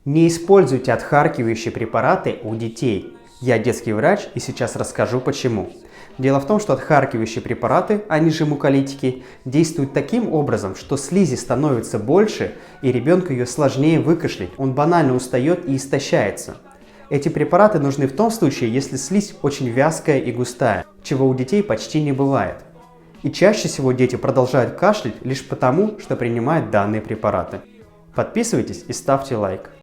Не используйте отхаркивающие препараты у детей. Я детский врач и сейчас расскажу почему. Дело в том, что отхаркивающие препараты, они же муколитики, действуют таким образом, что слизи становится больше и ребенку ее сложнее выкашлять. Он банально устает и истощается. Эти препараты нужны в том случае, если слизь очень вязкая и густая, чего у детей почти не бывает. И чаще всего дети продолжают кашлять лишь потому, что принимают данные препараты. Подписывайтесь и ставьте лайк.